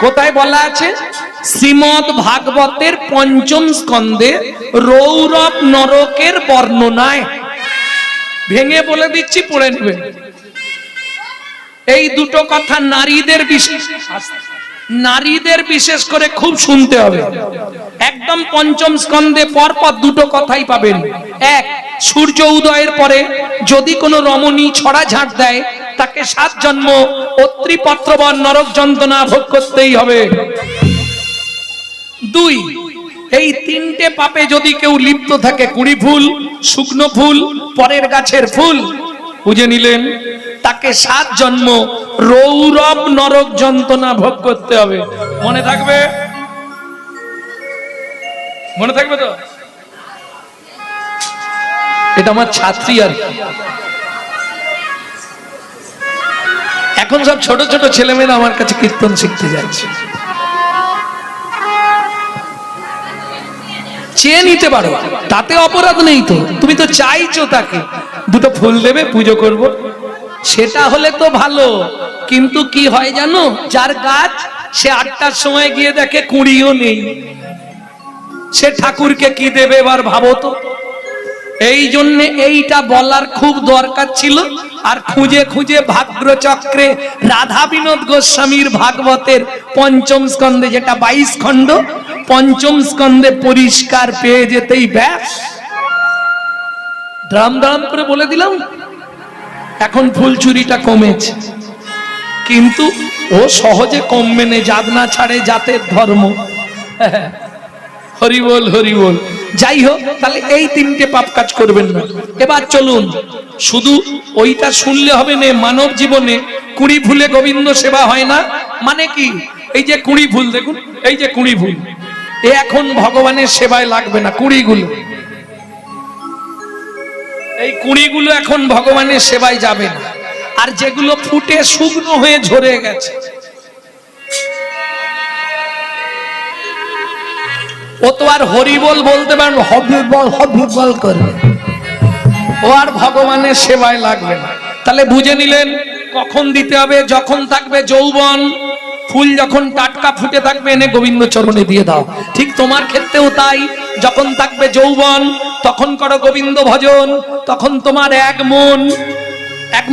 কোথায় বলা আছে? শ্রীমদ ভাগবতের পঞ্চম স্কন্ধে রৌরব নরকের বর্ণনায়। ভেঙে বলে দিচ্ছি, পড়ে নেবে। এই দুটো কথা নারীদের বিশেষ করে খুব শুনতে হবে। একদম পঞ্চম স্কন্ধে পরপর দুটো কথাই পাবেন। এক, সূর্য উদয়ের পরে যদি কোনো রমণী ছড়া ঝাঁট দেয় তাকে 7 জন্ম অত্রিপত্রবন নরক যন্ত্রণা ভোগ করতেই হবে। 2, এই 3টে পাপে যদি কেউ লিপ্ত থাকে, কুড়ি ফুল, শুকনো ফুল, পরের গাছের ফুল, বুঝে নিলেন তাকে 7 জন্ম রৌরব নরক যন্ত্রণা ভোগ করতে হবে। মনে থাকবে? মনে থাকবে তো? এটা আমার ছাত্রী আর এখন সব ছোট ছোট ছেলেমেয়েরা আমার কাছে কীর্তন শিখতে যাচ্ছে। চেয়ে নিতে পারো, তাতে অপরাধ নেই তো। তুমি তো চাইছো তাকে, দুটো ফুল দেবে, পুজো করব, সেটা হলে তো ভালো। কিন্তু কি হয় জানো, যার গাছ সে 8টার সময় গিয়ে দেখে কুড়িও নেই, সে ঠাকুরকে কি দেবে এবার ভাবো তো। এই জন্য এইটা বলার খুব দরকার ছিল। আর খুঁজে খুঁজে ভাগ্যচক্রে রাধা বিনোদ গোস্বামীর ভাগবতের পঞ্চম স্কন্ধে, যেটা 22 খণ্ড, পঞ্চম স্কন্ধে পরিষ্কার পেয়ে যেতেই ব্যাস। দাম দাম করে বলে দিলাম। এখন ফুল চুরিটা কমেছে, কিন্তু ও সহজে কমবে না, জাত না ছাড়ে জাতের ধর্ম। হরি বল, হরি বল। যাই হোক, তাহলে এই 3টে পাপ কাজ করবেন না। এবার চলুন, শুধু ওইটা শুনলে হবে না। মানব জীবনে কুড়ি ফুলে গোবিন্দ সেবা হয় না। মানে কি? এই যে কুড়ি ফুল দেখুন, এই যে কুড়ি ফুল, এ এখন ভগবানের সেবায় লাগবে না। কুড়িগুলো, এই কুড়িগুলো এখন ভগবানের সেবায় যাবে না। আর যেগুলো ফুটে শুকনো হয়ে ঝরে গেছে, ও তো আর হরিবল বলতে পারবে, হবিবল করবে, ও আর ভগবানের সেবায় লাগবে না। তাহলে বুঝে নিলেন কখন দিতে হবে? যখন থাকবে যৌবন, ফুল যখন টাটকা ফুটে থাকবে এনে গোবিন্দ চরণে দিয়ে দাও। ঠিক তোমার ক্ষেত্রেও তাই, যখন থাকবে যৌবন তখন করো গোবিন্দ ভজন। তখন তোমার 1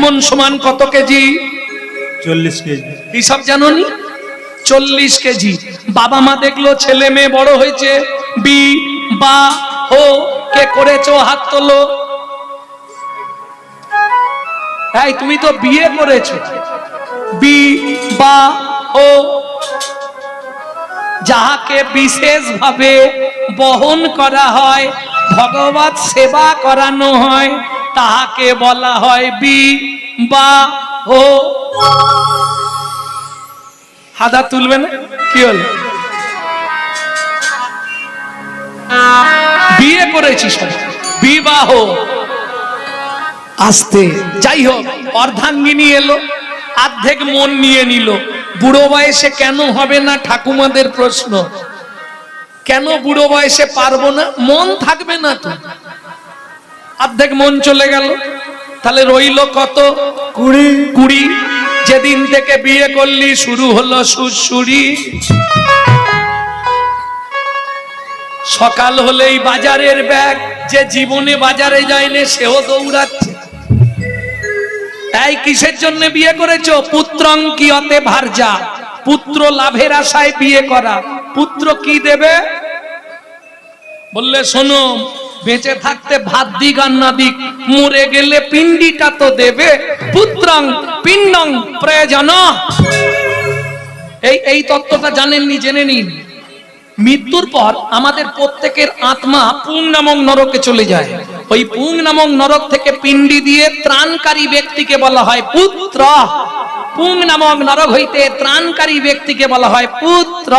মন সমান কত কেজি? 40 কেজি। হিসাব জানোনি? 40 কেজি। বাবা মা দেখলো ছেলে মেয়ে বড় হয়েছে, বিবাহ কে করেছো? হাত তোলো। এই তুমি তো বিয়ে করেছো। বিবাহ যাহাকে বিশেষ ভাবে বহন করা হয়, ভগবত সেবা করানো হয়, তাহাকে বলা হয় বিবাহ। হাদা তুলবে না? কি হল? বিয়ে করেছিস, বিবাহ। আসতে যাই হোক, অর্ধাঙ্গিনী এলো, অর্ধেক মন নিয়ে নিল। বুড়ো বয়সে কেন হবে না? ঠাকুমাদের প্রশ্ন, কেন বুড়ো বয়সে পারবো না? মন থাকবে না তো। অর্ধেক মন চলে গেল, তাহলে রইল কত? 20। যেদিন থেকে বিয়ে করলি শুরু হলো সুরসুরি। সকাল হলেই বাজারের ব্যাগ, যে জীবনে বাজারে যায়নি সেও দৌড়াচ্ছে। এই কিসের জন্য বিয়ে করেছো? পুত্রং কিয়তে ভার্যা, পুত্র লাভের আশায় বিয়ে করা। পুত্র কি দেবে? বললে শোনো, বেঁচে থাকতে ভাত দিক আর না দিক, মরে গেলে পিণ্ডিটা তো দেবে। পুত্রং পিণ্ডং প্রয়োজন। এই তত্ত্বটা জানেননি? জেনে নিন। মৃত্যুর পর আমাদের প্রত্যেকের আত্মা পুং নামক নরকে চলে যায়। ওই পুং নামক নরক থেকে পিণ্ডি দিয়ে ত্রাণকারী ব্যক্তিকে বলা হয় পুত্র। পুং নামক নরক হইতে ত্রাণকারী ব্যক্তিকে বলা হয় পুত্র।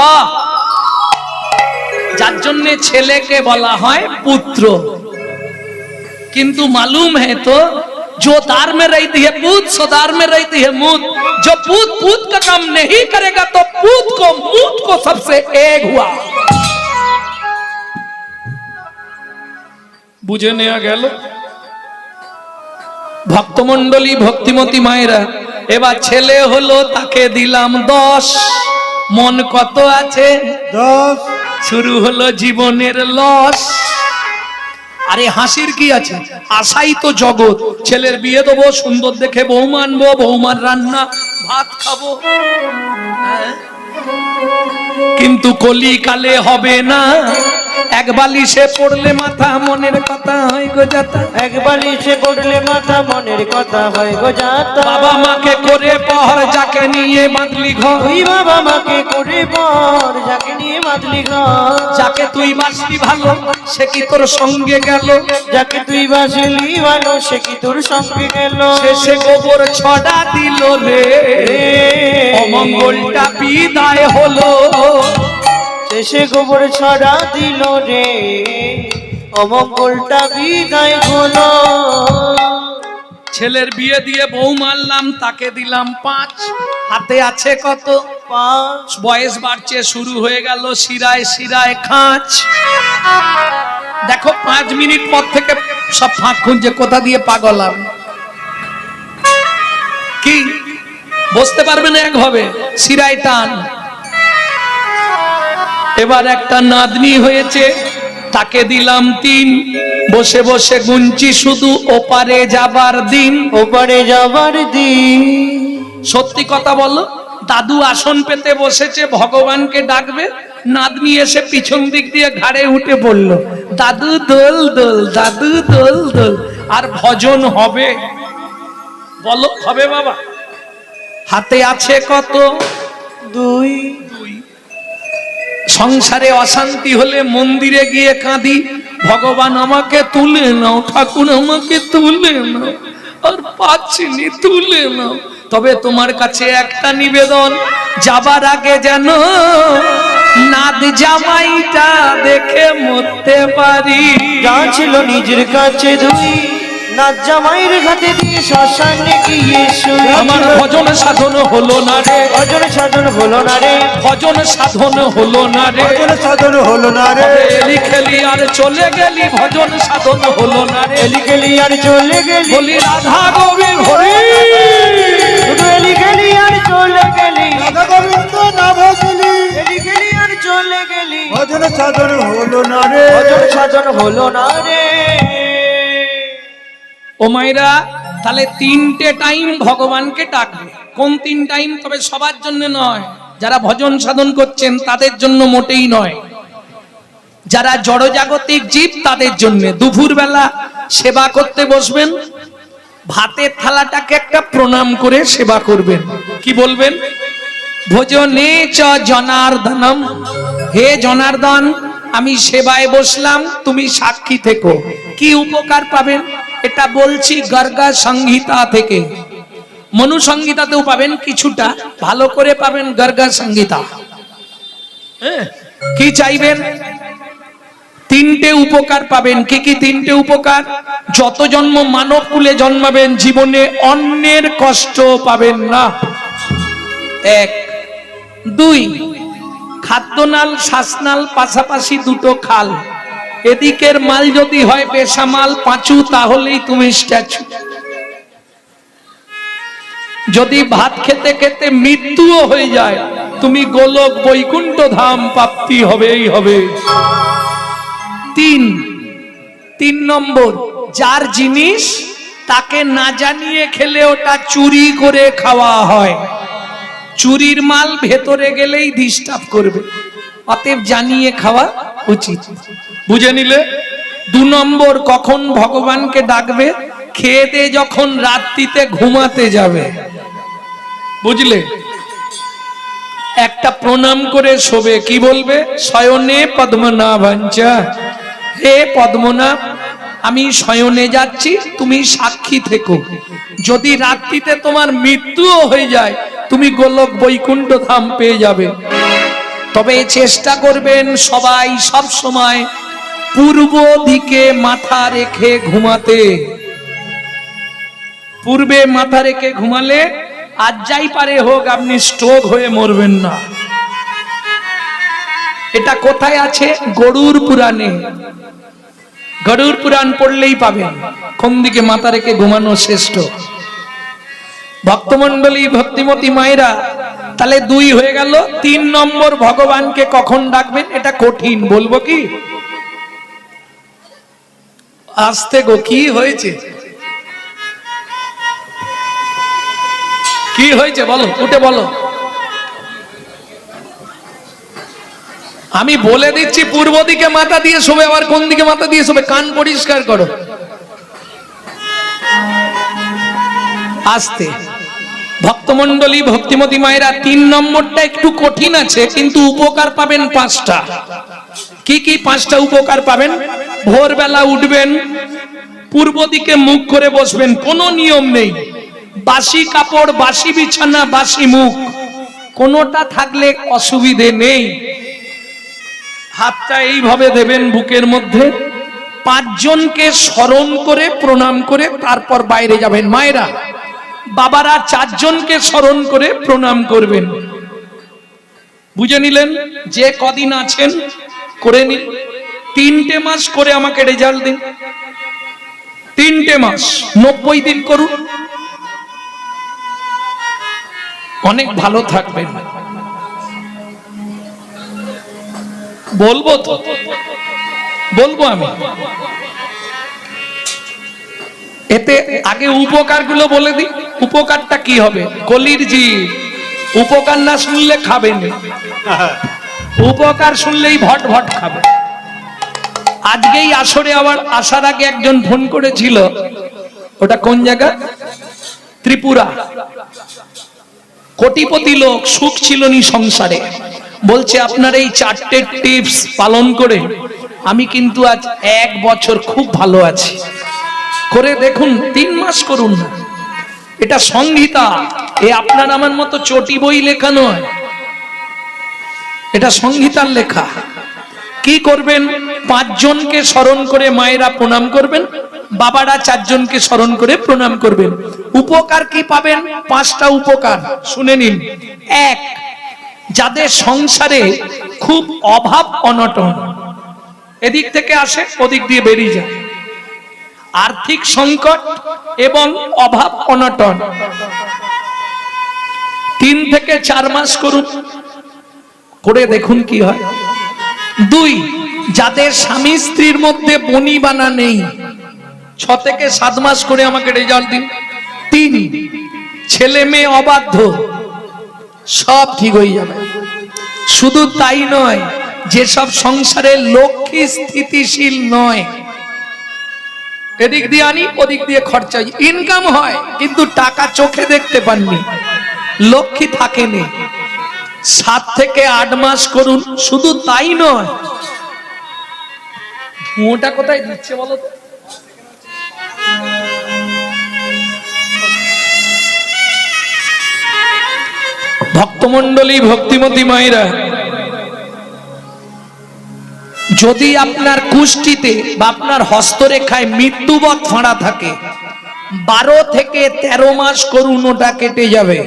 যার জন্য ছেলেকে বলা হয় পুত্র। किंतु मालूम है तो जो दार में रहती है पूत, सो दार में रहती है मूत। जो पूत पूत का काम नहीं करेगा तो पूत को मूत को सबसे एक हुआ। বুঝে নেওয়া গেল। ভক্তমণ্ডলী, ভক্তিমতী মায়েরা, এবার ছেলে হলো, তাকে দিলাম 10। মন কত আছে? 10। শুরু হলো জীবনের লস। আরে হাসির কি আছে? আশাই তো জগৎ। ছেলের বিয়ে দেবো, সুন্দর দেখে বউ মানবো, বৌমার রান্না ভাত খাবো, কিন্তু কলিকালে হবে না। এক বালিশে পড়লে মাথা, মনের কথা হয় গো যাতা। এক বালিশে পড়লে মাথা, মনের কথা হয় গো যাতা। বাবা মাকে করে পর, যাকে নিয়ে বাঁধলি ঘর। তুই বাবা মাকে করে পর, যাকে নিয়ে বাঁধলি ঘর। যাকে তুই বাসলি ভালো, সে কি তোর সঙ্গে গেল? যাকে তুই বাসলি ভালো, সে কি তোর সঙ্গে গেল? শেষে গোবর ছড়া দিল রে, অমঙ্গলটা বিদায় হলো। শেষে গোবর ছড়া দিল রে, অমঙ্গলটা বিদায় হলো। ছেলের বিয়ে দিয়ে বউ মারলাম, তাকে দিলাম 5। হাতে আছে কত? 5। বয়স বাড়ছে, শুরু হয়ে গেল শিরায় শিরায় খাঁচ। দেখো 5 মিনিট পর থেকে সব ফাঁক খুঁজছে, কোথা দিয়ে পাগল আমি। কি বসতে পারবে না একভাবে, শিরায় টান। এবার একটা নাতনি হয়েছে, তাকে দিলাম 3। বসে বসে গুনছি শুধু ওপারে যাবার দিন। ওপারে যাবার দিন। সত্যি কথা বলো, দাদু আসন পেতে বসেছে, ভগবানকে ডাকবে, নাতনি এসে পিছন দিক দিয়ে ঘাড়ে উঠে পড়লো, দাদু দোল দোল, দাদু দোল দোল। আর ভজন হবে? বলো হবে বাবা? হাতে আছে কত? 2। সংসারে অশান্তি হলে মন্দিরে গিয়ে কাঁদি, ভগবান আমাকে তুলে নাও, ঠাকুর আমাকে তুলে নাও, আর পাচ্ছি নি, তুলে নাও। তবে তোমার কাছে একটা নিবেদন, যাবার আগে যেন নাদ জামাইটা দেখে মরতে পারি। যা ছিল নিজের কাছে 2, নাচ জামাইয়ের ঘাটে দিয়ে শ্মশানে গিয়ে শুয়ে। আমার ভজন সাধন হলো না রে, ভজন সাধন হলো না রে, ভজন সাধন হলো না রে। ভজন সাধন হলো না রে। এলি খেলি আর চলে গেলি, ভজন সাধন হলো না রে। এলি গেলি আর চলে গেলি, বলি রাধা গোবিন্দ হরি, শুধু এলি গেলি আর চলে গেলি। রাধা গোবিন্দ না ভজলি, এলি গেলি আর চলে গেলি, ভজন সাধন হলো না রে। ভজন সাধন হলো না রে। ও মাইরা, তাহলে 3টে টাইম ভগবানকে ডাকবে। কোন 3 টাইম? তবে সবার জন্য নয়, যারা ভজন সাধন করছেন তাদের জন্য মোটেই নয়, যারা জড়জাগতিক জীব তাদের জন্য। দুপুর বেলা সেবা করতে বসবেন, ভাতের থালাটাকে একটা প্রণাম করে সেবা করবেন। কি বলবেন? ভোজনে চ জনার্দনম, হে জনার্দন, আমি সেবায় বসলাম, তুমি সাক্ষী থেকো। কি উপকার পাবেন? এটা বলছি গর্গা সংহিতা থেকে। মনু সংহিতাতেও পাবেন কিছুটা, ভালো করে পাবেন গর্গা সংহিতা। কি চাইবেন? 3টে উপকার পাবেন। কি কি 3টে উপকার? যত জন্ম মানব কুলে জন্মাবেন, জীবনে অন্যের কষ্ট পাবেন না। 1, 2, খাদ্যনাল শ্বাসনাল পাশাপাশি 2টো খাল। এদিকের মাল যদি হয় বেসামাল পাঁচু, তাহলেই তুমি স্ট্যাচু। যদি ভাত খেতে খেতে মৃত্যুও হয়ে যায়, তুমি গোলক বৈকুণ্ঠ ধাম প্রাপ্তি হবেই হবে। 3 নম্বর, যার জিনিস তাকে না জানিয়ে খেলে ওটা চুরি করে খাওয়া হয়। চুরির মাল ভেতরে গেলেই ডিস্টার্ব করবে, অতএব জানিয়ে খাওয়া উচিত। বুঝে নিলে? 2 নম্বর, কখন ভগবানকে ডাকবে? খেয়ে দিয়ে যখন রাত্রিতে ঘুমাতে যাবে, বুঝলে? একটা প্রণাম করে শোবে। কি বলবে? শয়নে পদ্মনাভাঞ্চা, হে পদ্মনাভ, আমি শয়নে যাচ্ছি, তুমি সাক্ষী থেকো। যদি রাত্রিতে তোমার মৃত্যুও হয়ে যায়, তুমি গোলক বৈকুণ্ঠ ধাম পেয়ে যাবে। তবে চেষ্টা করবেন সবাই সব সময় পূর্ব দিকে মাথা রেখে ঘুমাতে। পূর্বে মাথা রেখে ঘুমালে আজ যাই পারে হোক, আপনি স্ট্রোক হয়ে মরবেন না। এটা কোথায় আছে? গরুর পুরাণে। গরুড় পুরাণ পড়লেই পাবেন কোন দিকে মাথা রেখে ঘুমানো শ্রেষ্ঠ। ভক্তমণ্ডলী, ভক্তিমতী মায়েরা, তাহলে 2 হয়ে গেল। 3 নম্বর, ভগবানকে কখন ডাকবেন? এটা কঠিন, বলবো কি? আস্তে গো, কি হয়েছে? কি হয়েছে বলো, উঠে বলো। আমি বলে দিচ্ছি, পূর্ব দিকে মাথা দিয়ে শোবে, আবার কোন দিকে মাথা দিয়ে শোবে, কান পরিষ্কার করো। আস্তে। ভক্তমণ্ডলী, ভক্তিমতী মায়েরা, 3 নম্বরটা একটু কঠিন আছে, কিন্তু উপকার পাবেন 5টা। কি কি 5টা উপকার পাবেন? ভোরবেলা উঠবেন, পূর্ব দিকে মুখ করে বসবেন, কোনো নিয়ম নেই। বাসি কাপড়, বাসি বিছানা, বাসি মুখ, কোনোটা থাকলে অসুবিধে নেই। হাতটা এইভাবে দেবেন বুকের মধ্যে, 5 জনকে স্মরণ করে প্রণাম করে তারপর বাইরে যাবেন। মায়েরা, বাবারা 4 জনকে স্মরণ করে প্রণাম করবেন। বুঝে নিলেন? যে কদিন আছেন করে নিন। 3টে মাস করে আমাকে রেজাল্ট দিন। 3টে মাস, 90 দিন করুন, অনেক ভালো থাকবেন। বলবো তো, বলবো আমি। এতে আগে উপকারগুলো বলে দিই। উপকারটা কি হবে? কলির জি, উপকার না শুনলে খাবেন, উপকার শুনলেই ভট ভট খাবে। আজকেই আসরে আবার আসার আগে একজন ফোন করেছিল, ওটা কোন জায়গা? ত্রিপুরা। কোটিপতি লোক, সুখ ছিল নি সংসারে। বলছে আপনার এই 4টে টিপস পালন করে আমি কিন্তু আজ 1 বছর খুব ভালো আছি। করে দেখুন, 3 মাস করুন না। এটা সংহিতা, এ আপনার আমার মতো চটি বই লেখা নয়, এটা সংহিতার লেখা। কি করবেন? 5 জনকে স্মরণ করে মায়েরা প্রণাম করবেন, বাবারা 4 জনকে স্মরণ করে প্রণাম করবেন। উপকার কি পাবেন? 5টা উপকার শুনে নিন। 1, যাদের সংসারে খুব অভাব অনটন, এদিক থেকে আসে ওদিক দিয়ে বেরিয়ে যায়, আর্থিক সংকট এবং অভাব অনটন, 3 থেকে 4 মাস করুন, করে দেখুন কি হয়। 2, যাদের স্বামী স্ত্রীর মধ্যে বনিবানা নেই, 6 থেকে 7 মাস করে আমাকে রেজাল্ট দিন। 3, ছেলে মেয়ে অবাধ্য, সব ঠিক হয়ে যাবে। শুধু তাই নয়, যেসব সংসারে লক্ষ্মী স্থিতিশীল নয়, এদিক দিয়ে আনি ওদিক দিয়ে খরচা, ইনকাম হয় কিন্তু টাকা চোখে দেখতে পাননি, লক্ষ্মী থাকেনি, 7 থেকে 8 মাস করুন। শুধু তাই নয়, ধোঁয়াটা কোথায় দিচ্ছে বলো তো? ভক্তমণ্ডলী, ভক্তিমতী মায়েরা, যদি আপনার কুষ্ঠিতে বা আপনার হস্তরেখায় মৃত্যুবৎ ফাঁড়া থাকে, 12 থেকে 13 মাস করুন, ওটা কেটে যাবে।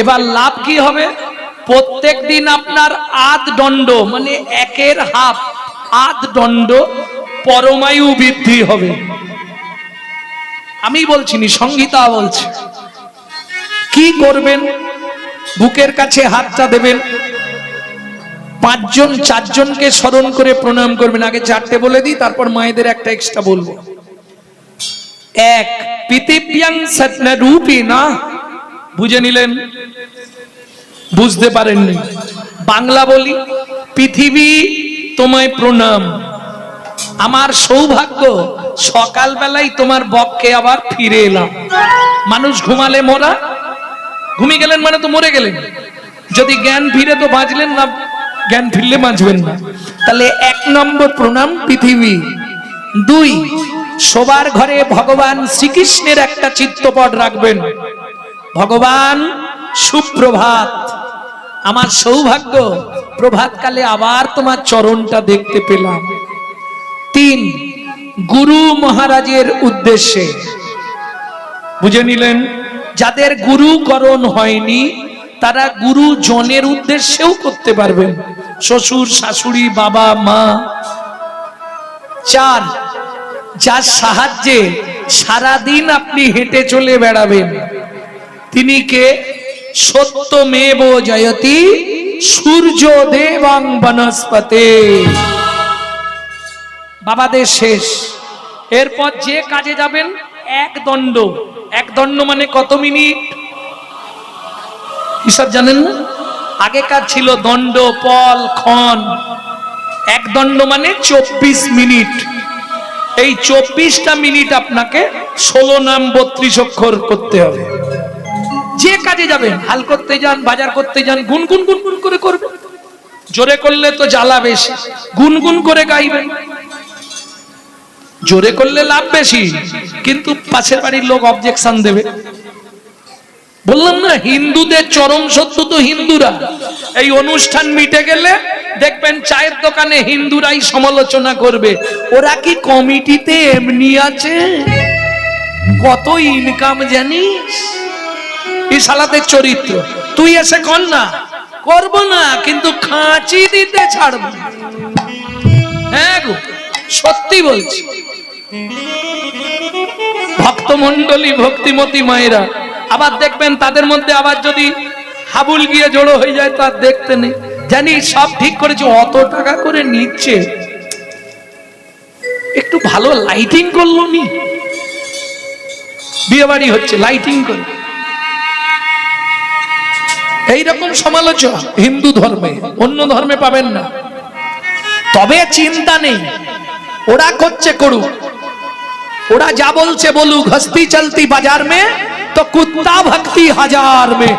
এবার লাভ কি হবে? প্রত্যেক দিন আপনার আধ দণ্ড, মানে 1-এর হাফ, আধ দণ্ড পরমায়ু বৃদ্ধি হবে। আমি বলছি নি, সংহিতা বলছে। কি করবেন? বুকের কাছে হাতটা দেবেন, 5 জন 4 জনকে স্মরণ করে প্রণাম করবেন। আগে 4টে বলে দিই, তারপর মায়েদের একটা এক্সট্রা বলবো। 1, পৃথিব্যাং সত্য-রূপিণা। বুঝে নিলেন? বুঝতে পারেননি? বাংলা বলি, পৃথিবী তোমায় প্রণাম। আমার সৌভাগ্য সকালবেলায় তোমার বক্ষে আবার ফিরে এলাম। মানুষ ঘুমালে মরা, ঘুমিয়ে গেলেন মানে তো মরে গেলেন। যদি জ্ঞান ফিরে তো বাঁচলেন, না জ্ঞান ফিরলে বাঁচবেন না। তাহলে 1 নম্বর প্রণাম পৃথিবী। 2, সবার ঘরে ভগবান শ্রীকৃষ্ণের একটা চিত্রপট রাখবেন। ভগবান সুপ্রভাত, আমার সৌভাগ্য প্রভাতকালে আবার তোমার চরণটা দেখতে পেলাম। 3, গুরু মহারাজের উদ্দেশ্যে। বুঝে নিলেন? যাদের গুরুকরণ হয়নি তারা গুরুজনের উদ্দেশ্যেও করতে পারবেন। শ্বশুর, শাশুড়ি, বাবা, মা, 4, যার সাহায্যে সারাদিন আপনি হেঁটে চলে বেড়াবেন, তিনি কে? সত্যমেব জয়তি সূর্য দেবং বনস্পতে। বাবাদের শেষ। এরপর যে কাজে যাবেন, এক দণ্ড। এক দণ্ড মানে কত মিনিট হিসাব জানেন না? আগেকার ছিল দণ্ড, পল, ক্ষণ। এক দণ্ড মানে 24 মিনিট। এই 24টা মিনিট আপনাকে 16 নাম 32 অক্ষর করতে হবে। যে কাজে যাবেন, হাল করতে যান, বাজার করতে যান, গুনগুন গুনগুন করে করবেন। জোরে করলে তো জ্বালা বেশি, গুনগুন করে গাইবেন। জোরে করলে লাভ বেশি, কিন্তু পাশের বাড়ির লোক অবজেকশন দেবে। বললাম না, হিন্দুদের চরম শত্রু তো হিন্দুরা। এই অনুষ্ঠান মিটে গেলে দেখবেন চায়ের দোকানে হিন্দুরাই সমালোচনা করবে, ওরা কি কমিটিতে এমনি আছে, কত ইনকাম জানিস, এই শালাদের চরিত্র। তুই এসে কর না, করব না, কিন্তু খাঁচি দিতে ছাড়ব। হ্যাঁ গো, সত্যি বলছি। ভক্তমণ্ডলী, ভক্তিমতী মায়েরা, আবার দেখবেন তাদের মধ্যে আবার যদি হাবুল গিয়ে জড়ো হয়ে যায় তার দেখতে নেই। জানি সব ঠিক করেছে, অত টাকা করে নিচ্ছে, একটু ভালো লাইটিং করলো নি। বিয়ে বাড়ি হচ্ছে, লাইটিং করে। এইরকম সমালোচনা হিন্দু ধর্মে, অন্য ধর্মে পাবেন না। তবে চিন্তা নেই, ওরা করছে করুক, ওরা যা বলছে বলুক। হস্তি চলতি বাজার মে তো কুত্তা ভক্তি হাজার মে।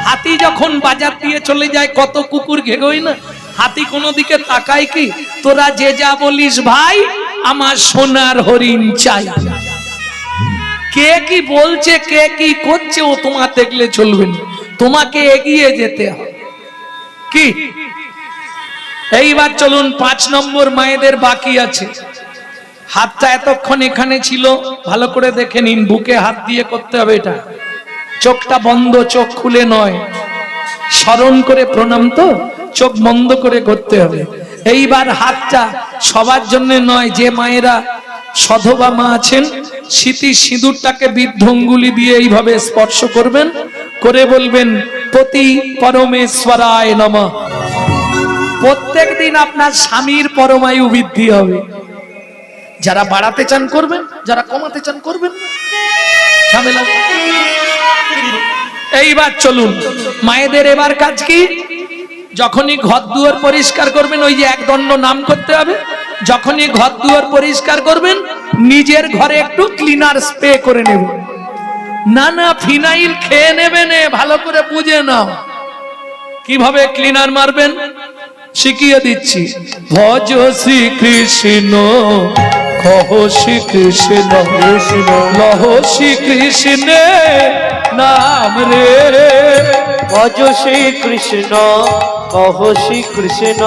হাতি যখন বাজার দিয়ে চলে যায়, কত কুকুর ঘেগোয় না। হাতি কোনো দিকে তাকায় কি? তোরা যে যা বলিস ভাই, আমার সোনার হরিণ চাই। কে কি বলছে, কে কি করছে, ও তোমার দেখলে চলবে না, তোমাকে এগিয়ে যেতে হবে। কি এইবার চলুন 5 নম্বর মায়েদের বাকি আছে। হাতটা এতক্ষণ এখানে ছিল, ভালো করে দেখে নিন, বুকে হাত দিয়ে করতে হবে এটা। চোখটা বন্ধ, চোখ খুলে নয়, স্মরণ করে প্রণাম, তো চোখ বন্ধ করে করতে হবে। এইবার হাতটা সবার জন্য নয়, যে মায়েরা সধবা মা আছেন, স্মৃতি সিঁদুরটাকে বৃদ্ধঙ্গুলি দিয়ে এইভাবে স্পর্শ করবেন, করে বলবেন পতি পরমেশ্বরায় নমঃ। প্রত্যেক দিন আপনার স্বামীর পরমায়ু বৃদ্ধি হবে। যারা বাড়াতে চান করবেন, যারা কমাতে চান করবেন, ঝামেলা। এইবার চলুন মায়েদের এবার কাজ কি? যখনই ঘর দুয়ার পরিষ্কার করবেন, ওই যে এক দণ্ড নাম করতে হবে। যখনই ঘর দুয়ার পরিষ্কার করবেন, নিজের ঘরে একটু ক্লিনার স্প্রে করে নেবেন। না না, ফিনাইল খেয়ে নেবেন, ভালো করে বুঝে নাও কিভাবে ক্লিনার মারবেন, শিখিয়ে দিচ্ছি। ভজ শ্রী কৃষ্ণ, কহ শ্রী কৃষ্ণ, লহ শ্রী কৃষ্ণ নাম রে। ভজ শ্রী কৃষ্ণ, কহ শ্রী কৃষ্ণ,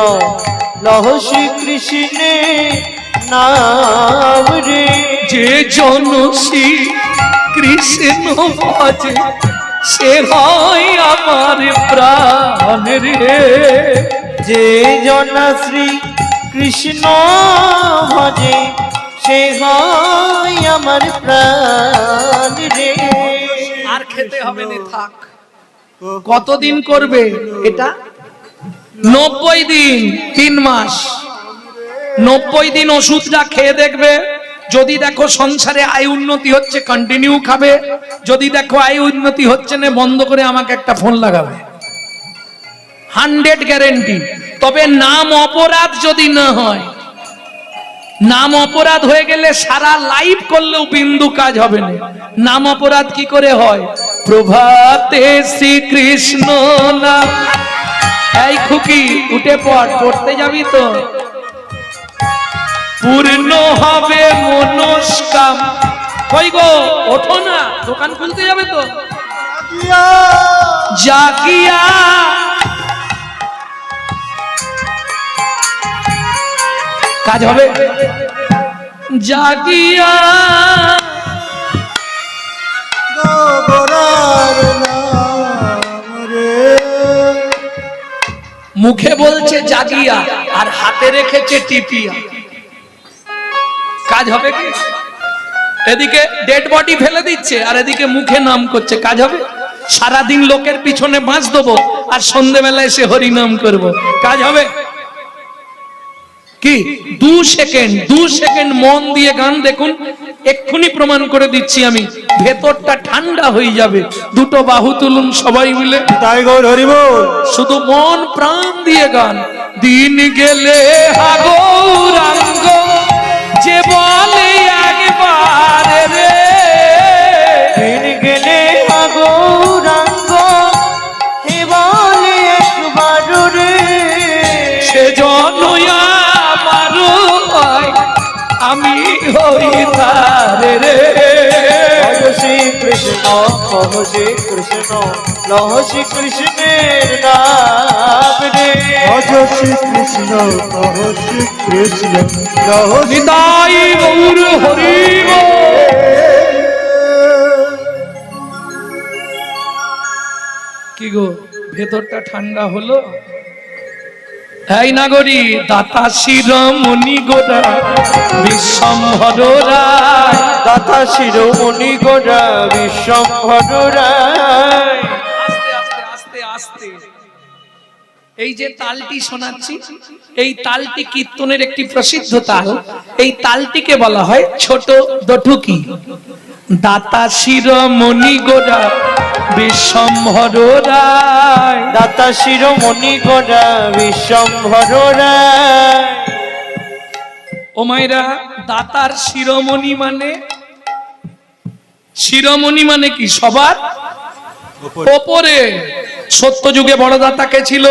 লহ শ্রী কৃষ্ণ নাম রে। যে জন শ্রী কৃষ্ণ ভজে, সে হয় আমার প্রাণ রে। যে জন শ্রী কৃষ্ণ ভজে, সে হয় আমার প্রাণ রে। আর খেতে হবে না, থাক। কতদিন করবে এটা? 90 দিন, 3 মাস। 90 দিন ওষুধটা খেয়ে দেখবে। যদি দেখো সংসারে আয় উন্নতি হচ্ছে, কন্টিনিউ খাবে। যদি দেখো আয় উন্নতি হচ্ছে না, বন্ধ করে আমাকে একটা ফোন লাগাবে, 100 গ্যারেন্টি। তবে নাম অপরাধ যদি না হয়, নাম অপরাধ হয়ে গেলে সারা লাইফ করলেও বিন্দু কাজ হবে না। নাম অপরাধ কি করে হয়? প্রভাতে শ্রীকৃষ্ণ নাম। এই খুকি, উঠে পড়, পড়তে যাবি তো। পূর্ণ হবে মনস্কাম। কই গো, ওঠো না, দোকান খুলতে যাবে তো। জাগিয়া কাজ হবে। জাগিয়া গোরার নাম রে। মুখে বলছে জাগিয়া, আর হাতে রেখেছে টিপিয়া। কাজ হবে কি? এদিকে ডেড বডি ফেলে দিচ্ছে আর এদিকে মুখে নাম করছে, কাজ হবে? সারাদিন লোকের পিছনে বাঁশ দেবো আর সন্ধ্যেবেলায় এসে হরিনাম করব, কাজ হবে কি? 2 সেকেন্ড মন দিয়ে গান দেখুন, এক্ষুনি প্রমাণ করে দিচ্ছি আমি, ভেতরটা ঠান্ডা হয়ে যাবে। দুটো বাহু তুলুন সবাই মিলে, তাই গৌর হরি বল। শুধু মন প্রাণ দিয়ে গান। দিন গেলে গৌরাঙ্গ যে বলে একবার রে, দিন গেলে গৌরাঙ্গ হে বলে একবার রে, সে জনয়া মারো হয় আমি হই তার রে। হর শ্রী কৃষ্ণ কহ শ্রী কৃষ্ণ লহ শ্রী কৃষ্ণের নাম রে, ভজ শ্রী কৃষ্ণ কহ শ্রী কৃষ্ণ লহ নিতাই গৌর হরি বল। কি গো ভেতরটা ঠান্ডা হলো? এই নাগরী দাতা শিরোমণি গোরা বিশ্বম্ভর রায়, দাতা শিরোমণি গোরা বিশ্বম্ভর রায়। আস্তে আস্তে আস্তে আস্তে এই যে তালটি শোনাচ্ছি, এই তালটি কীর্তনের একটি প্রসিদ্ধ তাল। এই তালটিকে বলা হয় ছোট দঠুকি। দাতা শিরোমণি গোরা বিশ্বম্ভর রায়, দাতা শিরোমণি গোরা বিশ্বম্ভর রায়। ও মায়েরা, দাতার শিরোমণি মানে, শিরোমণি মানে কি? সবার ওপরে। সত্য যুগে বড় দাতা কে ছিল?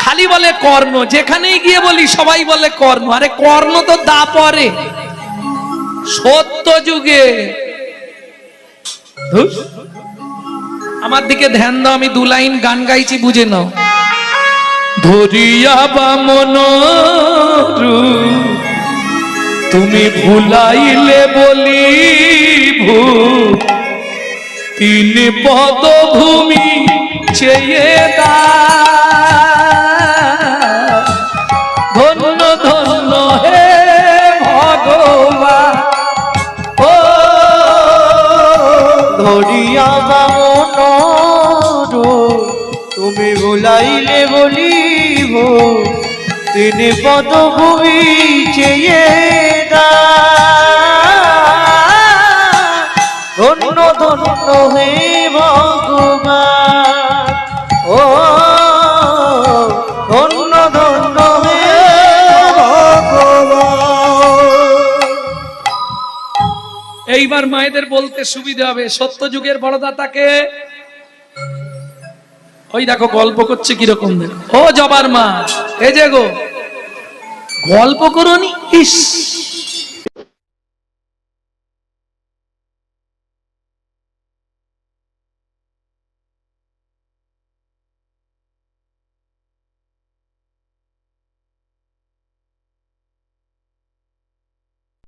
খালি বলে কর্ণ, যেখানেই গিয়ে বলি সবাই বলে কর্ণ। আরে কর্ণ তো দা পরে। সত্য যুগে ধুস, আমার দিকে ধ্যান দাও, আমি 2 লাইন গান গাইছি, বুঝে নাও। ধরিয়া বামন তুমি ভুলাইলে বলি ভূ, 3 পদভূমি চেয়ে দা, ধন্য ধন্য হে ভগবান। ও ধরিয়া বামন তুমি ভুলাইলে বলিব, 3 পদভূমি চেয়ে দা, ধন্য ধন্য হে ভগবান। ও ধন্য ধন্য হে এইবার মায়েদের বলতে সুবিধা হবে। সত্য যুগের বড়দাতাকে ওই দেখো গল্প করছে কিরকম, দেখো। ও জবার মা, এই যে গো গল্প করোনি, ইস